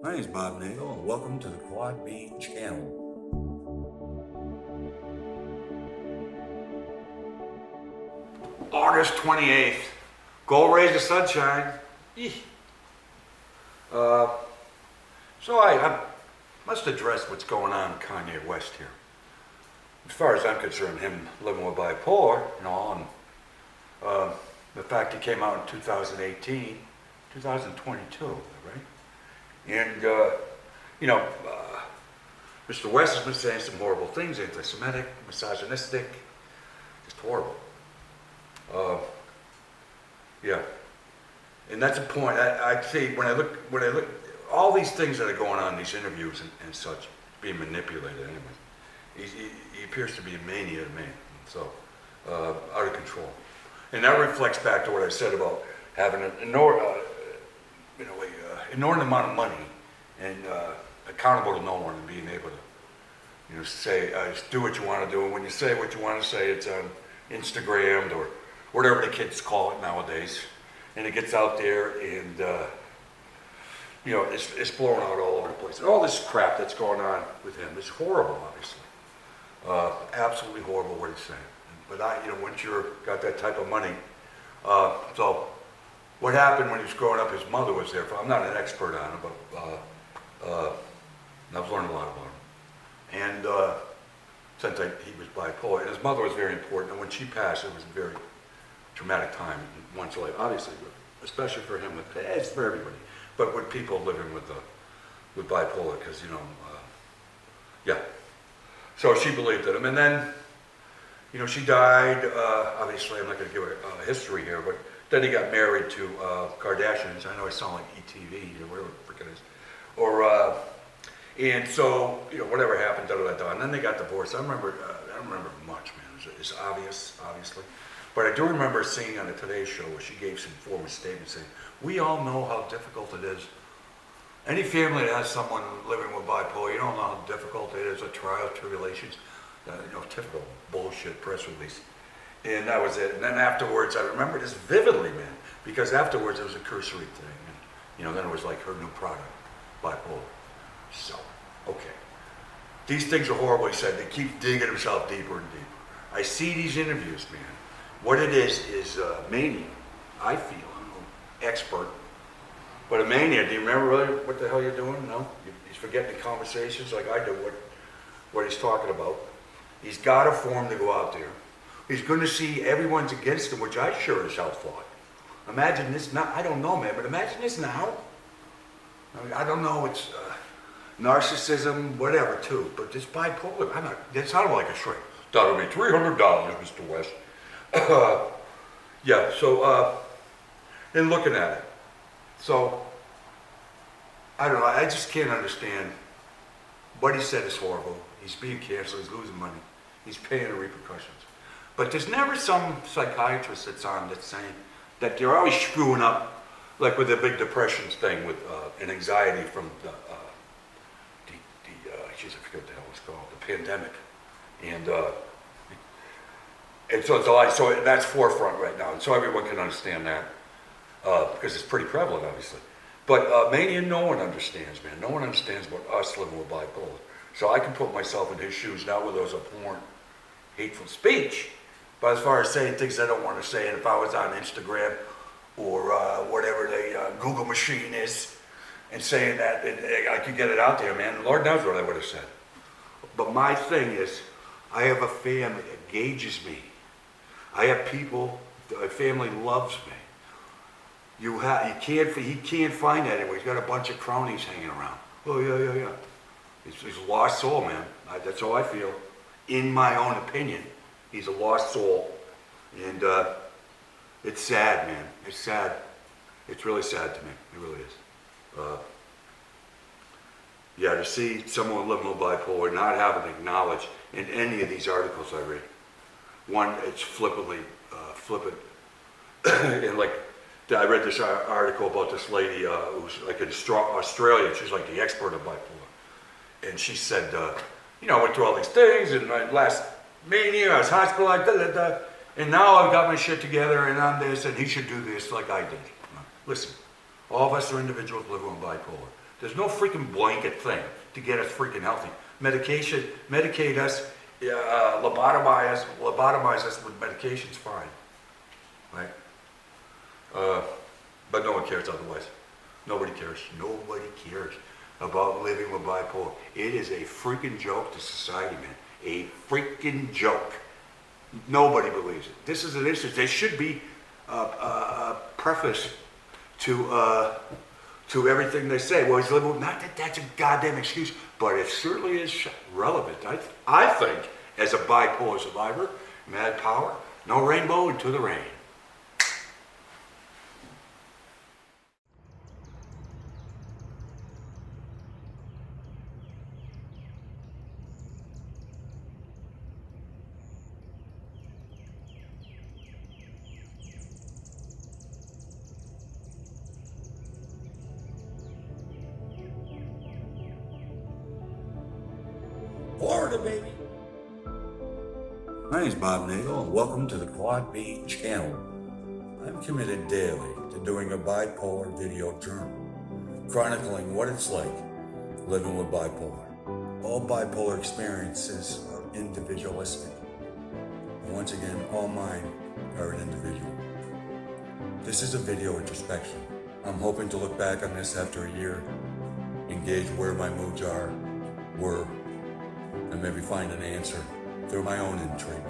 My name is Bob Nagle, and welcome to the Quad Bean Channel. August 28th. Go raise the sunshine. Eeh. So I must address what's going on with Kanye West here. As far as I'm concerned, him living with bipolar and all, and the fact he came out in 2018, 2022, right? And, Mr. West has been saying some horrible things, anti-Semitic, misogynistic, just horrible. Yeah, and that's a point. I see when I look, all these things that are going on, these interviews and such, being manipulated anyway. He appears to be a mania to me, so out of control. And that reflects back to what I said about having an inordinate amount of money and accountable to no one, and being able to, say, just do what you want to do. And when you say what you want to say, it's on Instagram or whatever the kids call it nowadays, and it gets out there, and it's blowing out all over the place. And all this crap that's going on with him is horrible, obviously. Absolutely horrible what he's saying. But once you've got that type of money, so what happened when he was growing up, his mother was there. I'm not an expert on him, but I've learned a lot about him. And since he was bipolar, and his mother was very important. And when she passed, it was a very traumatic time in one's life, obviously, especially for him. It's for everybody, but with people living with bipolar, because yeah. So she believed in him, and then she died. Obviously, I'm not going to give a history here, but then he got married to Kardashians. I know I sound like ETV or whatever the frick it is, and so whatever happened, and then they got divorced. I don't remember much, man. It's obvious, obviously. But I do remember seeing on the Today Show where she gave some formal statement saying, "We all know how difficult it is. Any family that has someone living with bipolar, you don't know how difficult it is, a trial, tribulations, typical bullshit press release." And that was it. And then afterwards, I remember this vividly, man, because afterwards it was a cursory thing. And, then it was like her new product, bipolar. So, okay. These things are horrible, he said. They keep digging himself deeper and deeper. I see these interviews, man. What it is mania, I feel. I'm no expert. But a mania, do you remember really what the hell you're doing? No? He's forgetting the conversations like I do, what he's talking about. He's got a form to go out there. He's going to see everyone's against him, which I sure as hell thought. Imagine this now. I don't know, man, but imagine this now. I don't know, it's narcissism, whatever, too. But this bipolar, that sounded like a shrink. That'll be $300, Mr. West. Yeah, so, in looking at it. So, I don't know, I just can't understand. What he said is horrible. He's being canceled, he's losing money. He's paying the repercussions. But there's never some psychiatrist that's saying that they're always screwing up, like with the big depressions thing with an anxiety from I forget what the hell it's called, the pandemic. And so it's a lot, so that's forefront right now. And so everyone can understand that because it's pretty prevalent, obviously. But mania, no one understands, man. No one understands about us living with bipolar. So I can put myself in his shoes, not with those abhorrent, hateful speech, but as far as saying things I don't want to say, and if I was on Instagram or whatever the Google machine is, and saying that, I could get it out there, man. Lord knows what I would have said. But my thing is, I have a family that gauges me. I have people, my family loves me. He can't find that anywhere. He's got a bunch of cronies hanging around. Oh, yeah. He's a lost soul, man. That's how I feel. In my own opinion, he's a lost soul. And it's sad, man. It's sad. It's really sad to me. It really is. To see someone living with bipolar not having acknowledged in any of these articles I read. One, it's flippant. And like, I read this article about this lady who's like in Australia. She's like the expert of bipolar. And she said, I went through all these things, and my last mania, I was hospitalized, and now I've got my shit together, and I'm this, and he should do this like I did. Listen, All of us are individuals living with bipolar. There's no freaking blanket thing to get us freaking healthy. Medicate us, lobotomize us with medication's fine, right? But no one cares otherwise. Nobody cares. Nobody cares about living with bipolar. It is a freaking joke to society, man. A freaking joke. Nobody believes it. This is an issue. There should be a preface to everything they say. Well, he's living with, not that that's a goddamn excuse, but it certainly is relevant. I think, as a bipolar survivor, mad power, no rainbow into the rain. Florida, baby. My name's Bob Nagle, and welcome to the Quad B channel. I'm committed daily to doing a bipolar video journal, chronicling what it's like living with bipolar. All bipolar experiences are individualistic. And once again, all mine are an individual. This is a video introspection. I'm hoping to look back on this after a year, engage where my moods were, and maybe find an answer through my own intrigue.